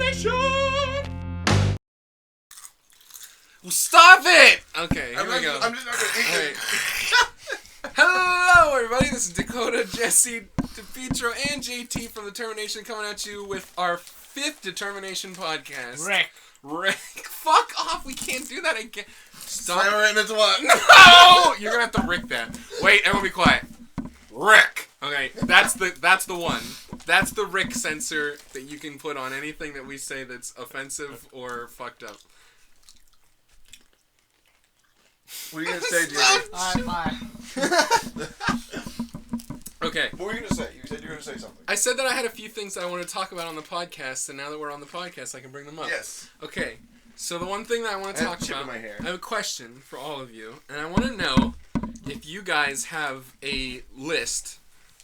DtermiNATION! Well, stop it! Okay, here we go. Alright. Hello, everybody. This is Dakota, Jesse, DePietro, and JT from DtermiNATION coming at you with our 5th DtermiNATION podcast. Rick. Fuck off. We can't do that again. Stop. Into what? No! You're gonna have to Rick that. Wait, everyone be quiet. Rick. Okay, that's the one. That's the Rick censor that you can put on anything that we say that's offensive or fucked up. What are you gonna say, Jerry? Alright, bye. Okay. What were you gonna say? You said you were gonna say something. I said that I had a few things that I want to talk about on the podcast, and now that we're on the podcast, I can bring them up. Yes. Okay. So the one thing that I want to talk about, in my hair. I have a question for all of you, and I want to know if you guys have a list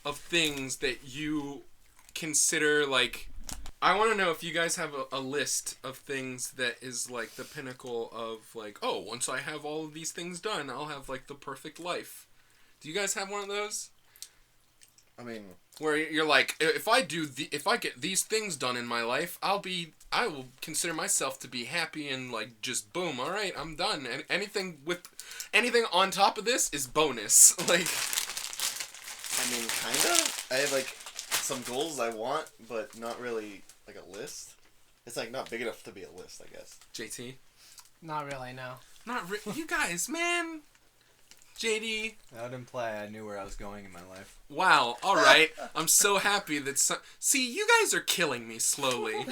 of things that you consider, like, I want to know if you guys have a list of things that is, like, the pinnacle of, like, oh, once I have all of these things done, I'll have, like, the perfect life. Do you guys have one of those? I mean, where you're like, if I get these things done in my life, I will consider myself to be happy and, like, just boom, all right, I'm done. And anything on top of this is bonus. Like, I mean, kinda. I have, like, some goals I want, but not really, like, a list. It's, like, not big enough to be a list, I guess. JT? Not really, no. You guys, man. JD? That would imply I knew where I was going in my life. Wow, alright. I'm so happy that see, you guys are killing me slowly.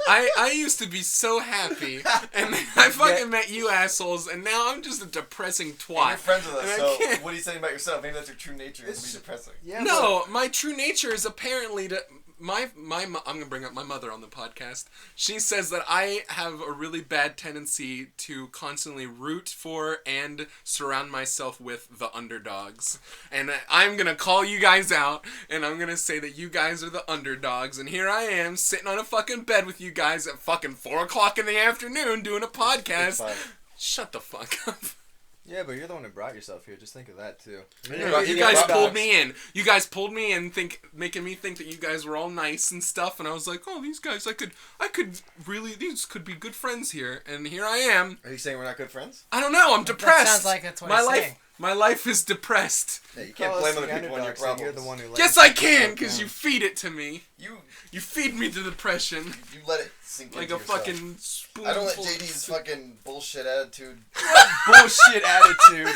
I used to be so happy, and then I fucking met you assholes, and now I'm just a depressing twat. And you're friends with us, And so what are you saying about yourself? Maybe that's your true nature, is to be depressing. Yeah, No, my true nature is apparently to... I'm going to bring up my mother on the podcast. She says that I have a really bad tendency to constantly root for and surround myself with the underdogs. And I'm going to call you guys out, and I'm going to say that you guys are the underdogs. And here I am, sitting on a fucking bed with you guys at fucking 4 o'clock in the afternoon doing a podcast. Shut the fuck up. Yeah, but you're the one who brought yourself here. Just think of that, too. You guys pulled me in. You guys pulled me in, making me think that you guys were all nice and stuff, and I was like, oh, these guys, I could really, these could be good friends here, and here I am. Are you saying we're not good friends? I don't know, I'm depressed. That sounds like that's what he's saying. My life is depressed. Yeah, you can't blame other people on your problems. You're the one who Yes, I can, because you feed it to me. You feed me to depression. You let it sink like into a yourself. fucking spoonful. I don't let JD's fucking bullshit attitude. Bullshit attitude.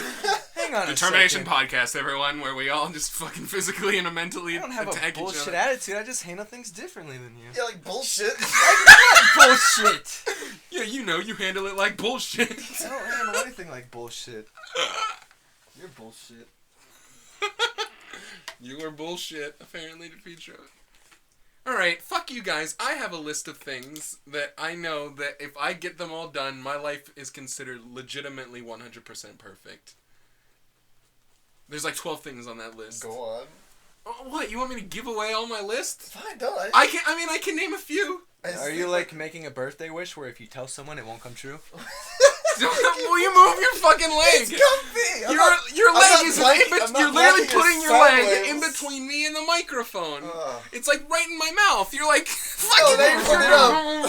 Hang on DtermiNATION a second. podcast, everyone, where we all just fucking physically and mentally I don't have attack a each bullshit other. attitude. I just handle things differently than you. Yeah, like bullshit. Bullshit. Yeah, you know, you handle it like bullshit. I don't handle anything like bullshit. You're bullshit. You are bullshit, apparently, DePietro. Alright, fuck you guys. I have a list of things that I know that if I get them all done, my life is considered legitimately 100% perfect. There's like 12 things on that list. Go on. Oh, what? You want me to give away all my list? Fine, don't I can name a few. Are you like making a birthday wish where if you tell someone it won't come true? Will you move your fucking leg? It's comfy. Your leg is you're literally blanking putting it your leg sideways. in between me and the microphone. It's like right in my mouth. You're like, Oh, now you put it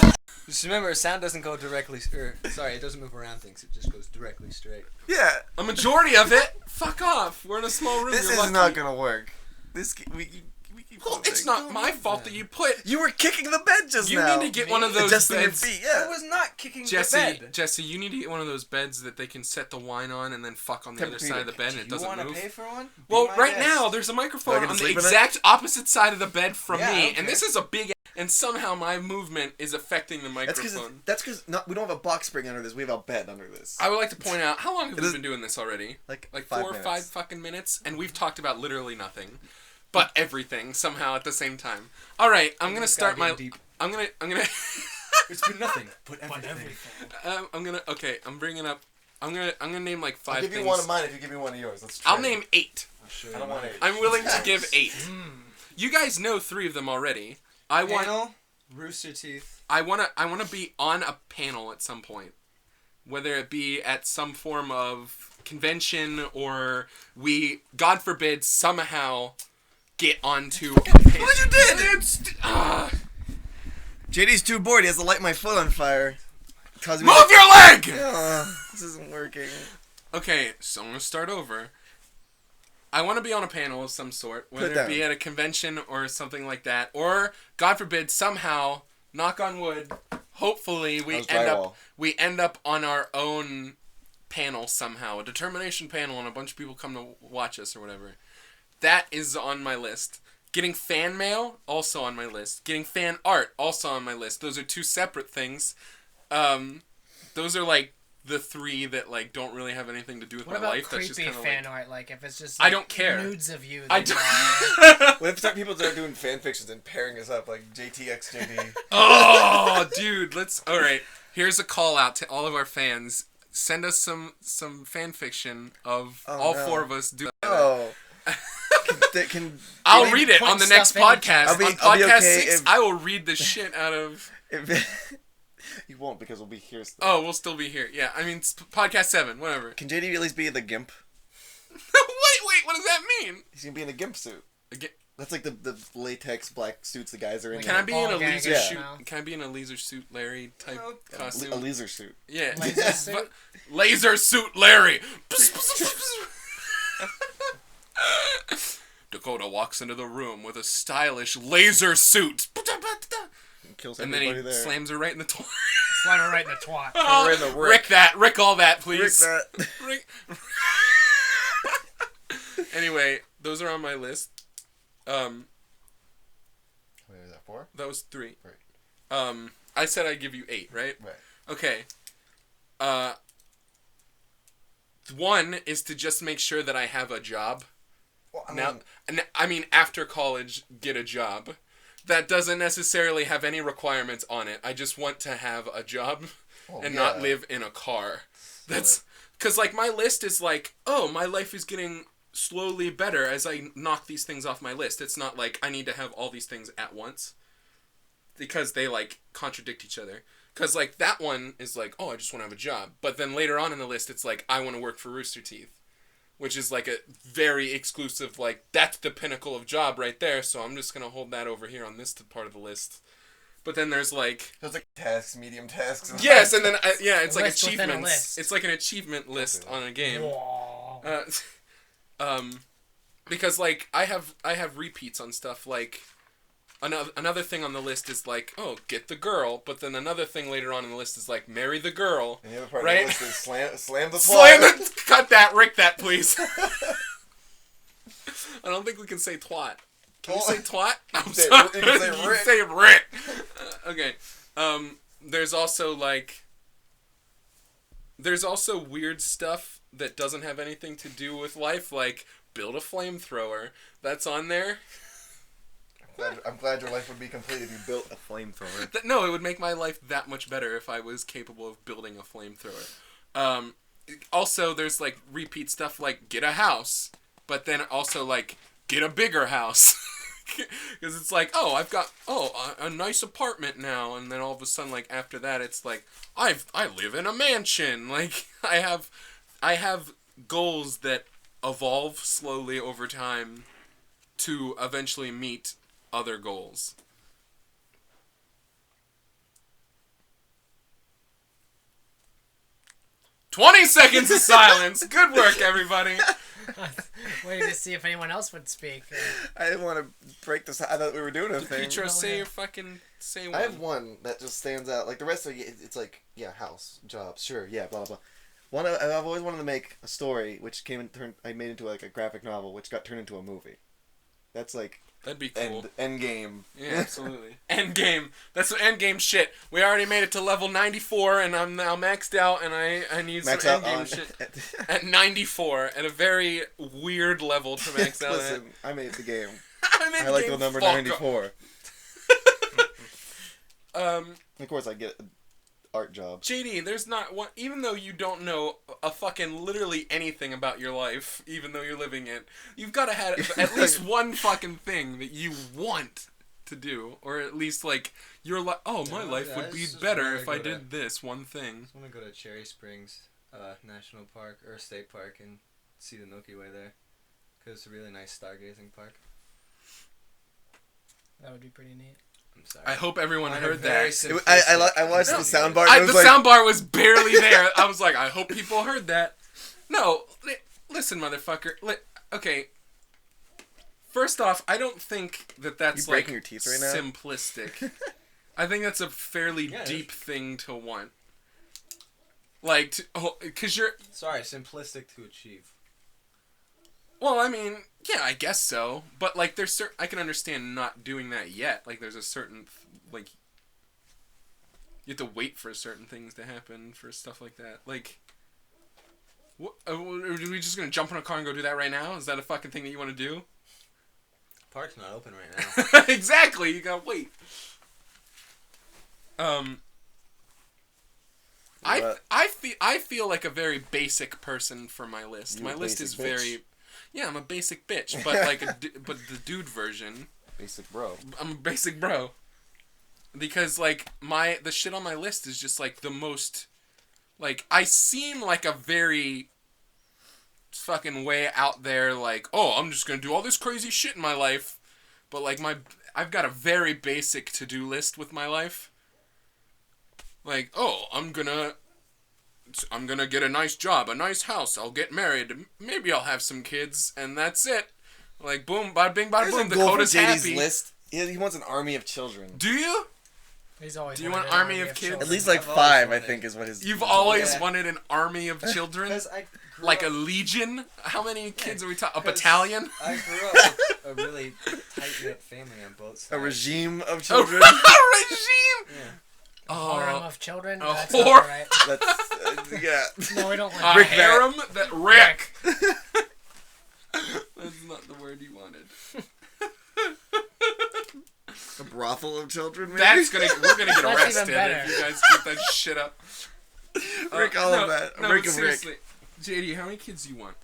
up. Just remember, sound doesn't go directly. Sorry, it doesn't move around things. It just goes directly straight. Yeah. A majority of it. Fuck off. We're in a small room. This You're is lucky. not gonna work. We keep Well, it's not my fault that you put. You were kicking the bed just You now. need to get one of those Adjusting your beds. feet, yeah. I was not kicking the Jesse, bed. Jesse, you need to get one of those beds that they can set the wine on and then fuck on the other side of the bed and it doesn't You want move. to pay for one? Well, Be my right guest. now there's a microphone I get to on the sleep in it? exact opposite side of the bed from Yeah, me, okay. and this is a big. And somehow my movement is affecting the microphone. That's because we don't have a box spring under this. We have a bed under this. I would like to point out, how long have It we is- been doing this already? Like 4 5 or minutes. 5 fucking minutes, and we've talked about literally nothing, but everything somehow at the same time. All right, I'm gonna start my. Deep. I'm gonna. It's been nothing, but everything. I'm gonna. Okay, I'm bringing up. I'm gonna name like 5 I'll give things. you one of mine if you give me one of yours. Let's try. I'll name 8. I don't want 8. I'm willing to give 8. You guys know 3 of them already. I want. Panel, Rooster Teeth. I wanna be on a panel at some point, whether it be at some form of convention or we, God forbid, somehow get onto a page. What you did? It's, JD's too bored. He has to light my foot on fire. move your leg! This isn't working. Okay, so I'm gonna start over. I want to be on a panel of some sort, whether it be at a convention or something like that, or God forbid, somehow, knock on wood, hopefully we end up on our own panel somehow, a determination panel, and a bunch of people come to watch us or whatever. That is on my list. Getting fan mail, also on my list. Getting fan art, also on my list. Those are two separate things. Those are like the three that like don't really have anything to do with my life. What about That's just creepy kind of fan like, art? Like if it's just I don't care. nudes of you. I don't. What if people start doing fan fictions and pairing us up like JTXJD? Oh, dude, let's. All right, here's a call out to all of our fans. Send us some fan fiction of four of us doing. Oh. I'll read it on the next podcast. I'll be podcast okay 6, I will read the shit out of. You won't because we'll be here still. Oh, we'll still be here. Yeah, I mean, podcast 7, whatever. Can JD at least be the gimp? Wait, what does that mean? He's gonna be in a gimp suit. That's like the latex black suits the guys are in. Can I be in a laser suit? now. Can I be in a laser suit Larry type costume? A laser suit. Yeah. Laser suit? Laser suit Larry. Dakota walks into the room with a stylish laser suit. Kills and then everybody he there. slams her right in the twat. Slam her right in the twat. Oh, Right in the rick. Rick all that, please. Rick that. Rick. Anyway, those are on my list. Wait, was that 4? That was 3. Right. I said I'd give you 8, right? Right. Okay. 1 is to just make sure that I have a job. Well, I mean, after college, get a job. That doesn't necessarily have any requirements on it. I just want to have a job and not live in a car. That's because, like, my list is like, oh, my life is getting slowly better as I knock these things off my list. It's not like I need to have all these things at once because they, like, contradict each other. Because, like, that one is like, oh, I just want to have a job. But then later on in the list, it's like, I want to work for Rooster Teeth. Which is like a very exclusive, like, that's the pinnacle of job right there, so I'm just going to hold that over here on this part of the list. But then there's like... There's like tasks, medium tasks. Yes, and then, it's like list within a achievements. list. It's like an achievement list on a game. Whoa. Because, like, I have repeats on stuff, like... Another thing on the list is like, oh, get the girl, but then another thing later on in the list is like, marry the girl. And the other part right? of the list is slam the twat. Slam the... Cut that, Rick that, please. I don't think we can say twat. Can you say twat? I'm sorry. You can say Rick. You say Rick. Okay. There's also like... There's also weird stuff that doesn't have anything to do with life, like build a flamethrower. That's on there. I'm glad your life would be complete if you built a flamethrower. No, it would make my life that much better if I was capable of building a flamethrower. Also, there's like repeat stuff like get a house, but then also like get a bigger house. Because it's like, oh, I've got a nice apartment now, and then all of a sudden, like after that, it's like I live in a mansion. Like I have goals that evolve slowly over time to eventually meet other goals. "20 seconds of silence. Good work, everybody. Waiting to see if anyone else would speak. I didn't want to break this. I thought we were doing a thing. Petro, say one. I have one that just stands out. Like the rest of it's like, yeah, house, jobs, sure, yeah, blah blah. One I've always wanted to make a story, which I made into like a graphic novel, which got turned into a movie. That's like that'd be cool. End game. Yeah, absolutely. End game. That's what end game shit. We already made it to level 94, and I'm now maxed out, and I need some end game shit at 94 at a very weird level to max out. Listen, I made the game. I like the number 94. Of course, I get an art job. JD, there's not one. Even though you don't know a fucking literally anything about your life, even though you're living it, you've got to have at least one fucking thing that you want to do, or at least like your life. Oh, my life would be better if I did this one thing. I just want to go to Cherry Springs National Park or State Park and see the Milky Way there, because it's a really nice stargazing park. That would be pretty neat. I'm sorry. I hope everyone Mine are heard very that. simplistic. I watched the No. soundbar. The And it was like, soundbar was barely there. I was like, I hope people heard that. No, listen, motherfucker. Okay. First off, I don't think that's You breaking like your teeth right now? simplistic. I think that's a fairly Yeah, it deep thing to want. Like, because you're. Sorry, simplistic to achieve. Well, I mean, yeah, I guess so. But like, there's I can understand not doing that yet. Like, there's a certain like. You have to wait for certain things to happen for stuff like that. Like. What, are we just gonna jump in a car and go do that right now? Is that a fucking thing that you want to do? Park's not open right now. Exactly. You gotta wait. I feel like a very basic person for my list. You My a list is basic bitch? very. Yeah, I'm a basic bitch, but like but the dude version. basic bro. I'm a basic bro. Because like the shit on my list is just like the most. Like, I seem like a very fucking way out there, like, oh, I'm just gonna do all this crazy shit in my life. But, like, I've got a very basic to-do list with my life. Like, oh, I'm gonna get a nice job, a nice house, I'll get married, maybe I'll have some kids, and that's it. Like, boom, bada bing, bada boom, Dakota's happy. List. He wants an army of children. Do you? He's always Do you wanted want an army of kids? children. At least like I've always 5, I wanted- think, is what his. You've always Yeah. wanted an army of children? Because I grew Like a up, legion? How many kids are we talking? A 'cause battalion? I grew up with a really tight-knit family on both sides. a regime of A children. regime? Yeah. Harem of children? a That's whore. not right. That's yeah. No, we don't A like Rick that. harem? Rick! That's not the word you wanted. A brothel of children. Maybe? We're gonna get That's even arrested better. if you guys keep that shit up. Rick, all of that. No, Rick but of Rick. seriously. JD, how many kids do you want?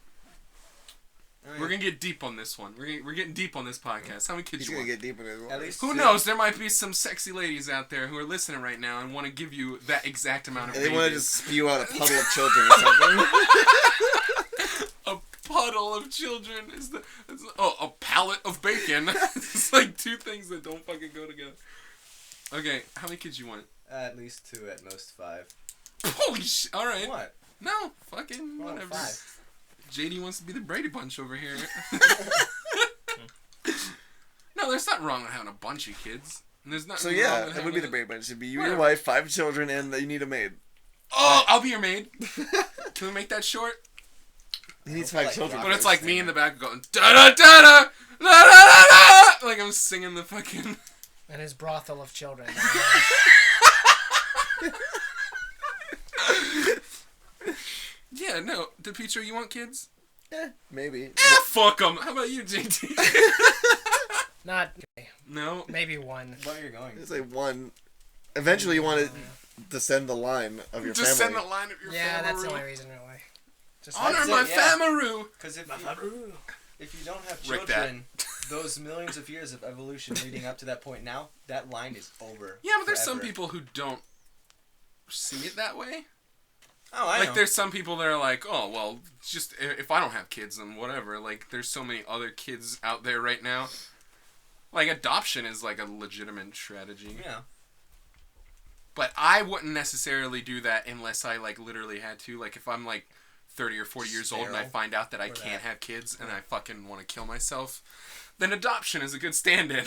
I mean, We're gonna get deep on this one. We're getting deep on this podcast. How many kids He's do you gonna want? get deep in his At least Who 2. knows? There might be some sexy ladies out there who are listening right now and want to give you that exact amount of And they want to babies. just spew out a puddle of children or something. A puddle of children is a pallet of bacon. It's like two things that don't fucking go together. Okay, how many kids you want? At least 2, at most 5. Holy shit! All right. What? No, fucking Well, whatever. 5. JD wants to be the Brady Bunch over here. No, there's nothing wrong with having a bunch of kids. And there's nothing So wrong yeah, with that would be the having Brady Bunch. It'd be you, Whatever. your wife, 5 children, and you need a maid. Oh, I'll be your maid. Can we make that short? He needs Like 5 children. But it's like me in the back going da da da da da da da, like I'm singing the fucking. And his brothel of children. Yeah, no. DePietro, you want kids? Maybe. Fuck them. How about you, JT? Not No. maybe one. What you're going? It's like 1. Eventually, you want to descend the line of your Just family. send the line of your Yeah, that's the famaru. only reason really. Just Honor That's my it, yeah. famaru. Because if Ooh. you don't have Rick that. children, those millions of years of evolution leading up to that point now, that line is over. Yeah, but there's some forever. people who don't see it that way. Oh, I Like, know. there's some people that are like, oh, well, just if I don't have kids, then whatever. Like, there's so many other kids out there right now. Like, adoption is, like, a legitimate strategy. Yeah. But I wouldn't necessarily do that unless I, like, literally had to. Like, if I'm, like, 30 or 40 years old and I Sterile. find out that I Or can't that. have kids and I fucking want to kill myself, then adoption is a good stand-in.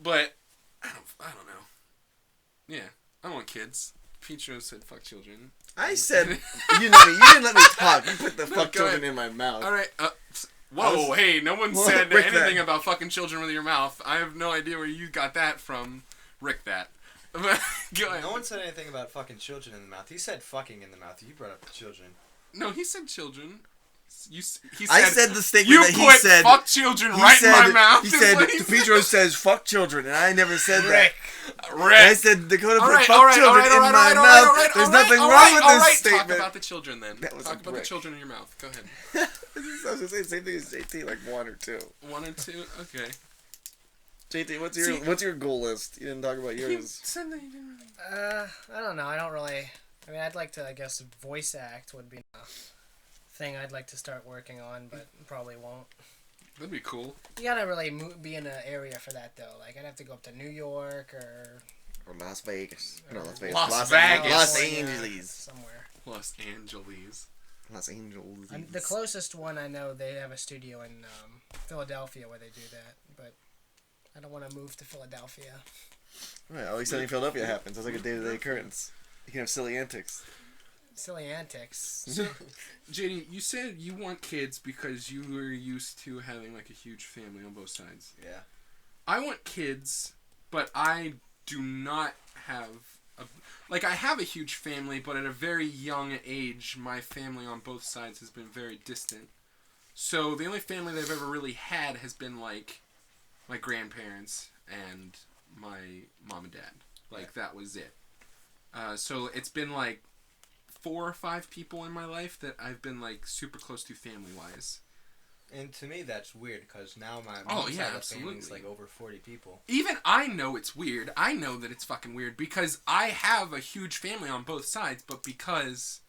But, I don't know. Yeah, I want kids. Pietro said fuck children. I said, you didn't let me talk. You put the No, fuck go children ahead. in my mouth. Alright, whoa, hey, no one Well, said Rick anything that. about fucking children with your mouth. I have no idea where you got that from. Rick that. Go ahead. No one said anything about fucking children in the mouth. He said fucking in the mouth. You brought up children. No, he said children. He said, I said the statement you that he put said. fuck children He right said, in my mouth. He is said, what he Pedro says fuck children, and I never said Rick. that. said. And I Rick. said Dakota put Alright, fuck alright, children alright, in alright, my alright, mouth. alright, There's alright, nothing alright, wrong with alright. this statement. Talk about the children then. That was Talk a about the brick. children in your mouth. Go ahead. I was gonna say the same thing as JT, like 1 or 2. 1 or 2? Okay. JT, See- what's your goal list? You didn't talk about He yours. said that he didn't really. I don't know. I don't really. I mean, I'd like to. I guess voice act would be a thing I'd like to start working on, but probably won't. That'd be cool. You gotta really be in an area for that though. Like I'd have to go up to New York or Las Vegas. No, Las Vegas. Las Vegas. Los California, Angeles. somewhere. Los Angeles. Los Angeles. The closest one I know, they have a studio in Philadelphia where they do that, but I don't want to move to Philadelphia. Right, always something in Philadelphia happens. That's like a day-to-day occurrence. You can have silly antics. Silly antics. So, JD, you said you want kids because you were used to having like a huge family on both sides. Yeah. I want kids, but I do not have I have a huge family, but at a very young age, my family on both sides has been very distant. So the only family that I've ever really had has been like my grandparents and my mom and dad. Like that was it. So it's been like 4 or 5 people in my life that I've been like super close to family wise. And to me, that's weird because now my Oh, mom's yeah, side of the absolutely. family is like over 40 people. Even I know it's weird. I know that it's fucking weird because I have a huge family on both sides, but because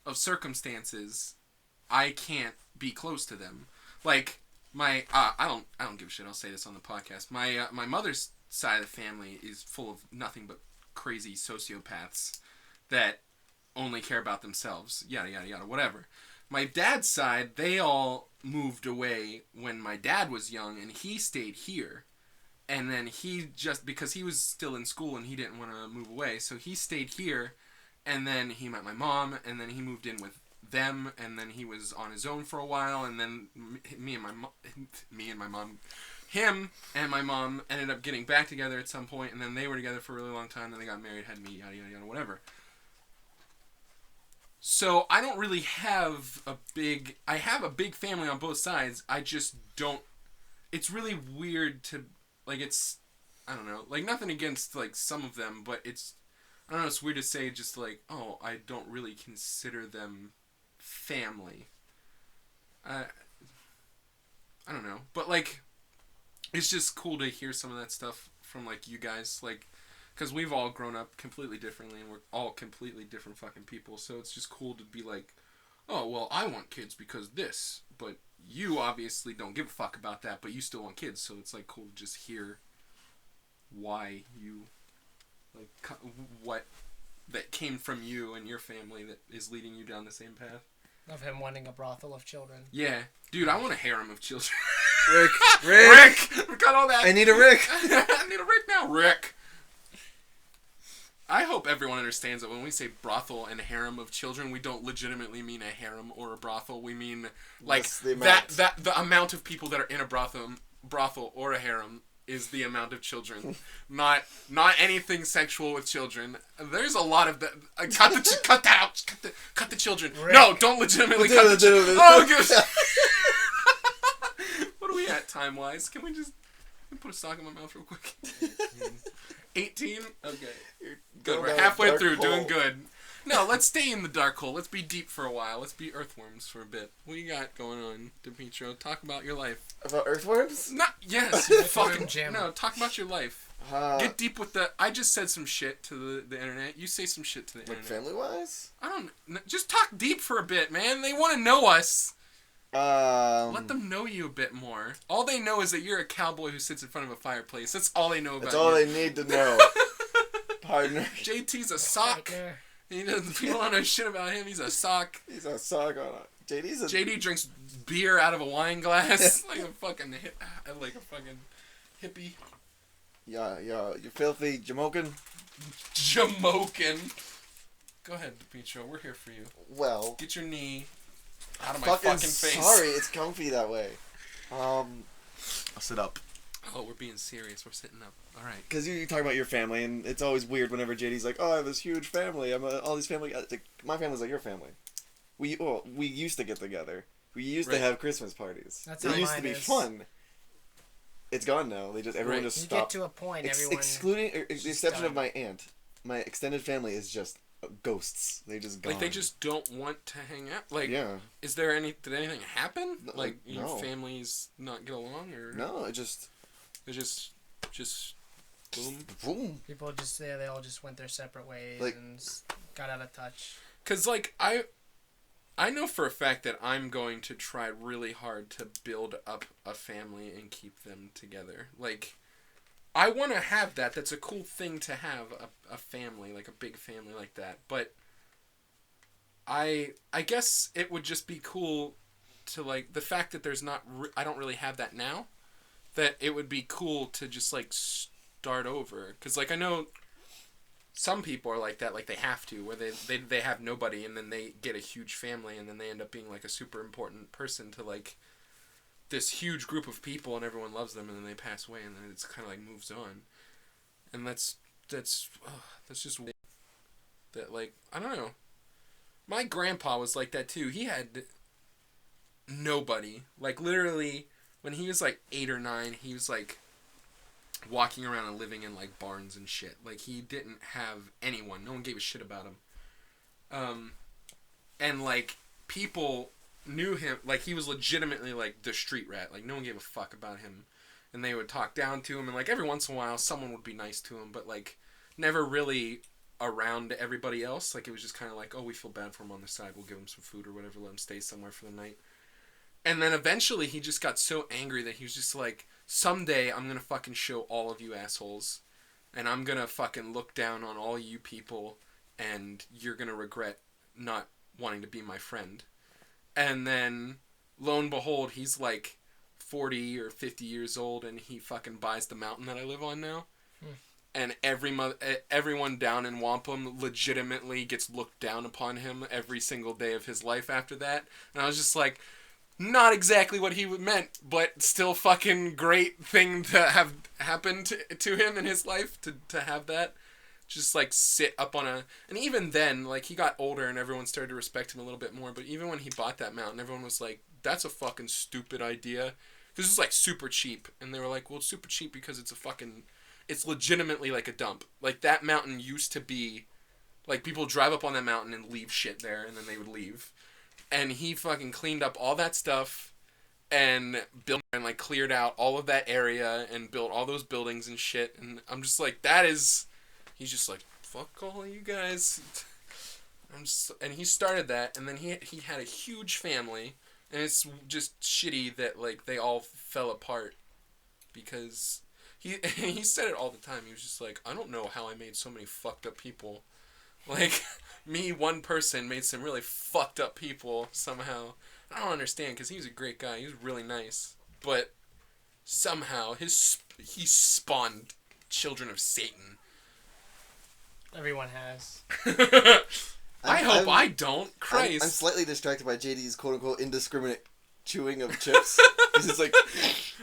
of circumstances, I can't be close to them. Like my, I don't give a shit. I'll say this on the podcast. My mother's side of the family is full of nothing but crazy sociopaths that only care about themselves. Yada yada yada. Whatever. My dad's side, they all moved away when my dad was young, and he stayed here. And then he just, because he was still in school and he didn't want to move away, so he stayed here, and then he met my mom, and then he moved in with them, and then he was on his own for a while, and then him and my mom ended up getting back together at some point, and then they were together for a really long time, then they got married, had me, yada yada yada, whatever. So I don't really have I have a big family on both sides. I just don't, it's really weird to, like, it's, I don't know, like, nothing against, like, some of them, but it's, I don't know, it's weird to say just, like, oh, I don't really consider them family. I don't know, but, like, it's just cool to hear some of that stuff from, like, you guys, like, because we've all grown up completely differently, and we're all completely different fucking people, so it's just cool to be like, oh, well, I want kids because this, but you obviously don't give a fuck about that, but you still want kids, so it's, like, cool to just hear why you, like, what that came from you and your family that is leading you down the same path. Of him wanting a brothel of children. Yeah. Dude, I want a harem of children. Rick! Cut all that. I need a Rick! I need a Rick now. Rick! I hope everyone understands that when we say brothel and harem of children, we don't legitimately mean a harem or a brothel. We mean, like, the amount of people that are in a brothel or a harem is the amount of children. not anything sexual with children. There's a lot of that. Cut that out. Cut the children. Rick. No, don't legitimately cut the children. Oh, gosh. What are we at time-wise? Can we just put a sock in my mouth real quick? 18? Okay. Good. We're halfway through. Doing good. No, let's stay in the dark hole. Let's be deep for a while. Let's be earthworms for a bit. What you got going on, Demetrio? Talk about your life. About earthworms? Yes. You fucking Jim. No, talk about your life. Get deep with the... I just said some shit to the internet. You say some shit to the Like internet. family-wise? I don't... Just talk deep for a bit, man. They want to know us. Let them know you a bit more. All they know is that you're a cowboy who sits in front of a fireplace. That's all they know about you. That's all they need to know. Partner. JT's a sock. He doesn't. People don't know shit about him. He's a sock. He's a sock on a... JD drinks beer out of a wine glass like a fucking hippie. Yeah, you filthy Jamokin. Jamokin. Go ahead, Demetrio. We're here for you. Well, Get your knee out of my fucking face. Sorry, it's comfy that way. I'll sit up. Oh, we're being serious. We're sitting up. All right. Because you talk about your family, and it's always weird whenever JD's like, "Oh, I have this huge family. all these family." Like, my family's like your family. We used to get together. We used to have Christmas parties. That's it how used to mine be is. fun. It's gone now. Everyone just You stopped. get to a point, everyone... Excluding the exception of done. my aunt, my extended family is just ghosts. They just gone. Like, they just don't want to hang out? Like, yeah. Did anything happen? No, like, no. your families not get along? Or No, it just... It just boom. Boom. People just, they all just went their separate ways Like- and got out of touch. Because, like, I I know for a fact that I'm going to try really hard to build up a family and keep them together. Like, I want to have that. That's a cool thing to have, a family, like a big family like that. But I guess it would just be cool to, like, the fact that there's not, I don't really have that now, that it would be cool to just, like, start over. Because, like, I know some people are like that, like they have to, where they have nobody and then they get a huge family and then they end up being, like, a super important person to, like, this huge group of people and everyone loves them and then they pass away and then it's kind of, like, moves on. And that's just that, like, I don't know. My grandpa was like that too. He had nobody. Like, literally, when he was, like, 8 or 9, he was, like, walking around and living in, like, barns and shit. Like, he didn't have anyone. No one gave a shit about him. And, like, people knew him. Like, he was legitimately, like, the street rat. Like, no one gave a fuck about him. And they would talk down to him. And, like, every once in a while, someone would be nice to him. But, like, never really around everybody else. Like, it was just kind of like, oh, we feel bad for him on the side. We'll give him some food or whatever. Let him stay somewhere for the night. And then eventually he just got so angry that he was just like, someday I'm gonna fucking show all of you assholes. And I'm gonna fucking look down on all you people. And you're gonna regret not wanting to be my friend. And then, lo and behold, he's like 40 or 50 years old. And he fucking buys the mountain that I live on now. And everyone down in Wampum legitimately gets looked down upon him every single day of his life after that. And I was just like, not exactly what he meant, but still fucking great thing to have happened to him in his life, to have that. Just, like, sit up on a... And even then, like, he got older and everyone started to respect him a little bit more. But even when he bought that mountain, everyone was like, that's a fucking stupid idea. Because it was, like, super cheap. And they were like, well, it's super cheap because it's a fucking... It's legitimately like a dump. Like, that mountain used to be... Like, people drive up on that mountain and leave shit there, and then they would leave. And he fucking cleaned up all that stuff and built and, like, cleared out all of that area and built all those buildings and shit. And I'm just like, that is... He's just like, fuck all you guys. And he started that, and then he had a huge family, and it's just shitty that, like, they all fell apart because... He said it all the time. He was just like, I don't know how I made so many fucked up people. Like, me, one person, made some really fucked up people somehow. I don't understand, because he was a great guy. He was really nice. But somehow, he spawned children of Satan. Everyone has. I hope I don't. Christ. I'm slightly distracted by JD's quote-unquote indiscriminate chewing of chips. It's like...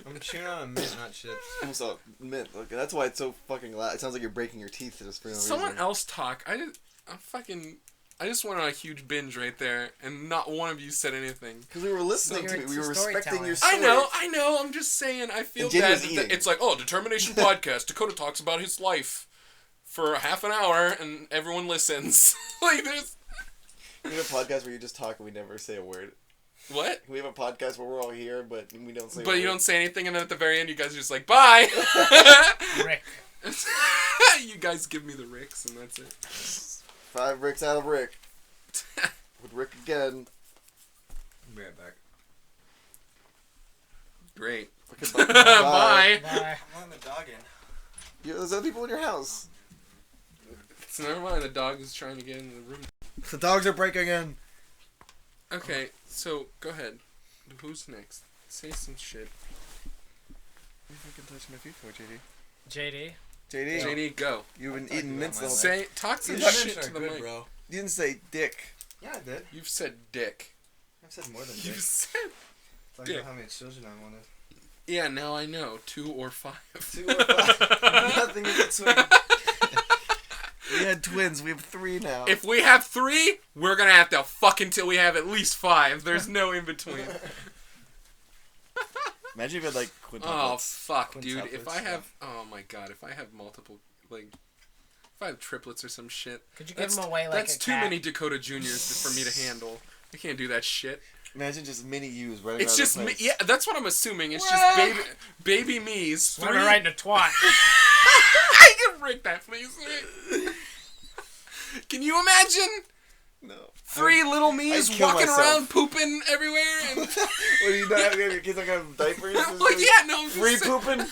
I'm chewing on a mint, not chips. So, mint. Okay, that's why it's so fucking loud. It sounds like you're breaking your teeth just for no reason. Someone else talk. I just went on a huge binge right there, and not one of you said anything. Because we were listening to me. We were respecting your story. story. I know. I'm just saying, I feel bad. It's like, oh, DtermiNATION podcast. Dakota talks about his life for half an hour, and everyone listens. Like, there's... We have a podcast where you just talk and we never say a word. What? We have a podcast where we're all here, but we don't say. But you don't say anything, and then at the very end, you guys are just like, "Bye." Rick. You guys give me the Ricks, and that's it. 5 Ricks out of Rick. With Rick again. I'll be right back. Great. Bye. Bye. Bye. I'm on the dog in. There's other people in your house. So never mind. The dog is trying to get into the room. The dogs are breaking in. Okay, so go ahead. Who's next? Say some shit. What if I can touch my feet for, JD? JD. JD? JD, go. You've been eating mints all day. Say, talk some You shit to the mic. Bro. You didn't say dick. Yeah, I did. You've said dick. I've said more than You dick. said... Talking about how many children I wanted. Yeah, now I know. 2 or 5. 2 or 5. Nothing in between. We had twins. We have 3 now. If we have 3, we're gonna have to fuck until we have at least 5. There's no in between. Imagine if you had like quintuplets. Oh fuck, dude! If Quintuplets, I have, oh my god, if I have multiple, like, if I have triplets or some shit, Could you give them away like that's a too cat? many Dakota Juniors for me to handle. I can't do that shit. Imagine just mini yous running It's around just the me. place. Yeah, that's what I'm assuming. It's just baby me's. 3. Run right in a twat. I can break that, please. Can you imagine? No. 3 little me's I'd kill walking myself. around pooping everywhere. And What are you not having your kids not gonna have diapers? well, yeah, no, I'm just Free saying- pooping?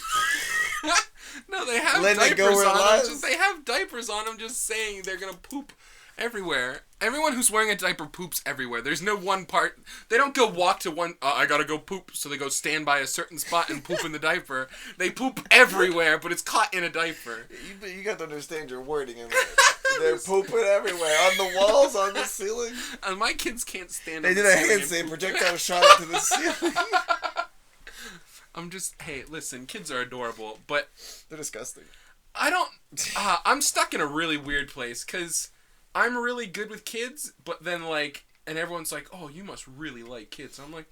No, they have Letting it go diapers where it on them. lies? They have diapers on them, just saying they're gonna poop everywhere. Everyone who's wearing a diaper poops everywhere. There's no one part. They don't go walk to one. I gotta go poop, so they go stand by a certain spot and poop in the diaper. They poop everywhere, but it's caught in a diaper. You got to understand your wording in there. They're pooping everywhere. On the walls, on the ceiling. And my kids can't stand. They on did the a ceiling and handstand poop. projectile shot up to the ceiling. I'm just. Hey, listen, kids are adorable, but They're disgusting. I don't. I'm stuck in a really weird place because I'm really good with kids, but then like, and everyone's like, "Oh, you must really like kids." I'm like,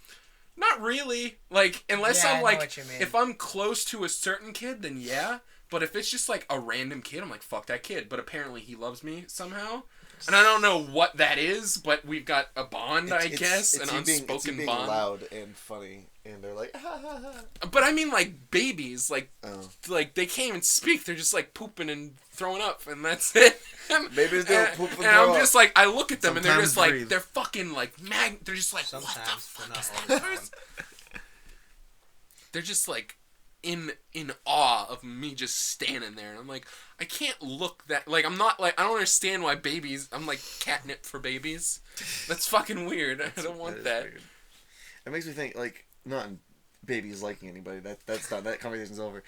not really. Like, unless Yeah, I I'm know like, what you mean. if I'm close to a certain kid, then yeah. But if it's just like a random kid, I'm like, fuck that kid. But apparently he loves me somehow. And I don't know what that is, but we've got a bond, I guess, an unspoken being bond. loud and funny, and they're like, ha ha ha. But I mean, like babies, like they can't even speak. They're just like pooping and throwing up, and that's it. Babies don't poop and and throw I'm just like, I look at them, and they're Sometimes just like, breathe. they're fucking like They're just like, what the Sometimes, fuck but not is all that the time. person? They're just like in awe of me just standing there, and I'm like, I can't look that like I'm not like I don't understand why babies. I'm like catnip for babies. That's fucking weird. I don't want that. Weird. It makes me think like not babies liking anybody. That's done. That conversation's over.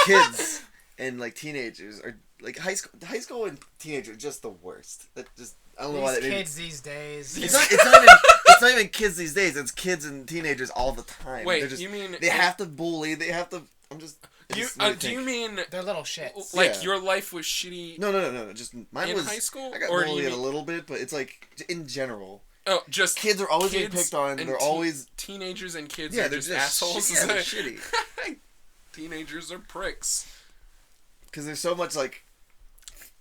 Kids and like teenagers are like high school and teenagers are just the worst. That just I don't know why These that kids these days. It's not even kids these days. It's kids and teenagers all the time. Wait, They're just, you mean they have to bully? They have to. I'm just. I you? just really Do you think- mean They're little shits. like Yeah. your life was shitty? No. Just mine In was high school? I got Or do you bullied a mean- little bit, but it's like in general, Oh, just kids are always getting kids picked on. and They're always teenagers and kids. yeah, are they're just just assholes. Yeah, they're shitty Teenagers are pricks. because there's so much like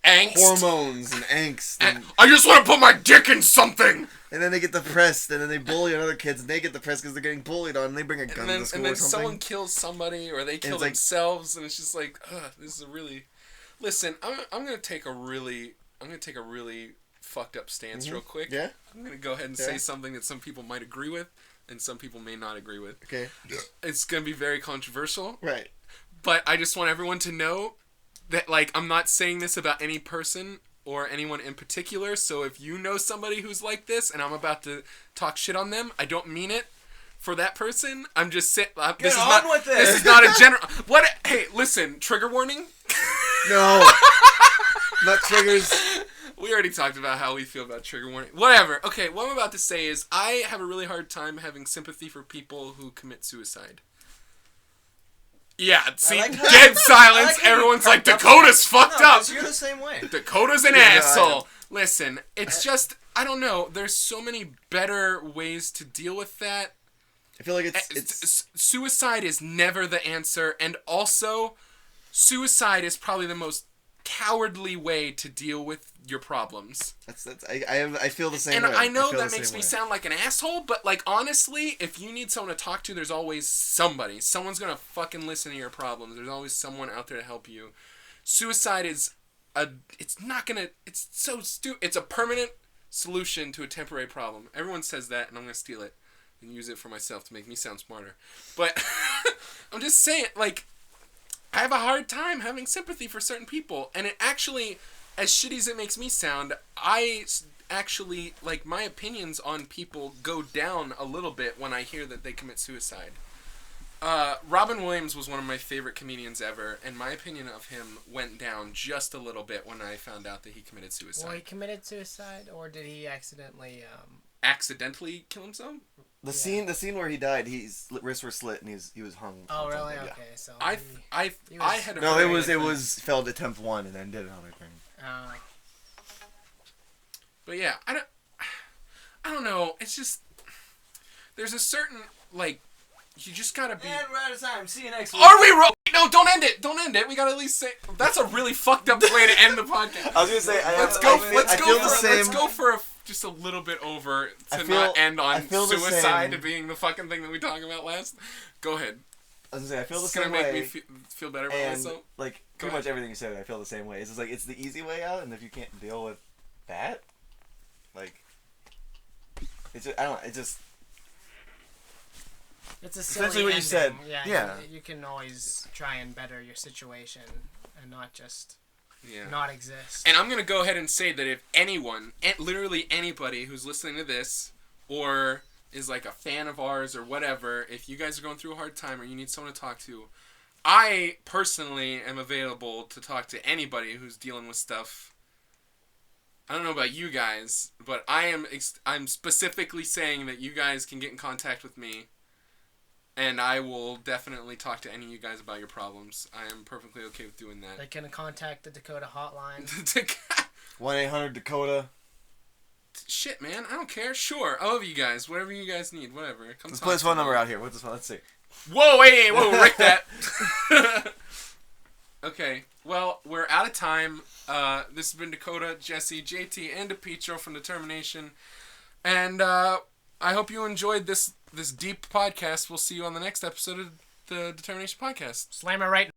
Angst. hormones and angst, and I just want to put my dick in something. then they get depressed, and then they bully other kids, and they get depressed because they're getting bullied on. And they bring a gun to school And then or something. someone kills somebody, or they kill it's like- themselves, and it's just like, ugh, this is a really. Listen, I'm gonna take a really fucked up stance real quick. Yeah. I'm gonna go ahead and Yeah. say something that some people might agree with, and some people may not agree with. Okay. It's gonna be very controversial, Right. but I just want everyone to know that, like, I'm not saying this about any person or anyone in particular. So if you know somebody who's like this, and I'm about to talk shit on them, I don't mean it for that person. I'm just saying. This is on not. with This it. is not a general. What? Hey, listen. Trigger warning. No. Not triggers. We already talked about how we feel about trigger warning. Whatever. Okay, what I'm about to say is I have a really hard time having sympathy for people who commit suicide. Yeah, see, like how- dead silence. like how you Everyone's like, cracked up. Dakota's fucked No, up. 'cause you're the same way. Dakota's an Yeah, I asshole. Listen, it's just, I don't know. There's so many better ways to deal with that. I feel like it's Suicide is never the answer, and also, suicide is probably the most cowardly way to deal with your problems. I feel the same And way. I know feel that the makes same me way. sound like an asshole, but like honestly, if you need someone to talk to, there's always somebody. Someone's gonna fucking listen to your problems. There's always someone out there to help you. Suicide is it's so stupid. It's a permanent solution to a temporary problem. Everyone says that, and I'm gonna steal it and use it for myself to make me sound smarter. But I'm just saying, like, I have a hard time having sympathy for certain people, and it actually, as shitty as it makes me sound, I actually, like, my opinions on people go down a little bit when I hear that they commit suicide. Robin Williams was one of my favorite comedians ever, and my opinion of him went down just a little bit when I found out that he committed suicide. Well, he committed suicide, or did he accidentally? Accidentally kill himself? The scene where he died, his wrists were slit and he was hung. Oh, from really? something, Okay, so. I he had was- No, heard it was failed attempt 1 and then did another thing. But yeah, I don't know. It's just there's a certain, like, you just gotta be. And we're out of time. See you next week. Are we No, don't end it. Don't end it. We gotta at least say that's a really fucked up way to end the podcast. I was gonna say Let's go for just a little bit over to not end on suicide being the fucking thing that we talked about last. Go ahead. I was gonna say I feel the It's same gonna way. make me feel better about and myself. like pretty much everything you said, I feel the same way. It's just like it's the easy way out, and if you can't deal with that, Like, it's just, I don't know. It just It's a silly essentially what you ending. said. Yeah. Yeah. You can always try and better your situation and not just Yeah. not exist. And I'm going to go ahead and say that if anyone, literally anybody who's listening to this or is like a fan of ours or whatever, if you guys are going through a hard time or you need someone to talk to, I personally am available to talk to anybody who's dealing with stuff. I don't know about you guys, but I'm specifically saying that you guys can get in contact with me, and I will definitely talk to any of you guys about your problems. I am perfectly okay with doing that. They can contact the Dakota hotline. 1-800-DAKOTA. Shit, man, I don't care. Sure, I love you guys. Whatever you guys need, whatever. Come Let's talk put this to phone me. number out here. What's this one? Let's see. Whoa, whoa, Rick that. Okay, well, we're out of time. This has been Dakota, Jesse, JT, and DePietro from DtermiNATION. And I hope you enjoyed this deep podcast. We'll see you on the next episode of the DtermiNATION podcast. Slammer right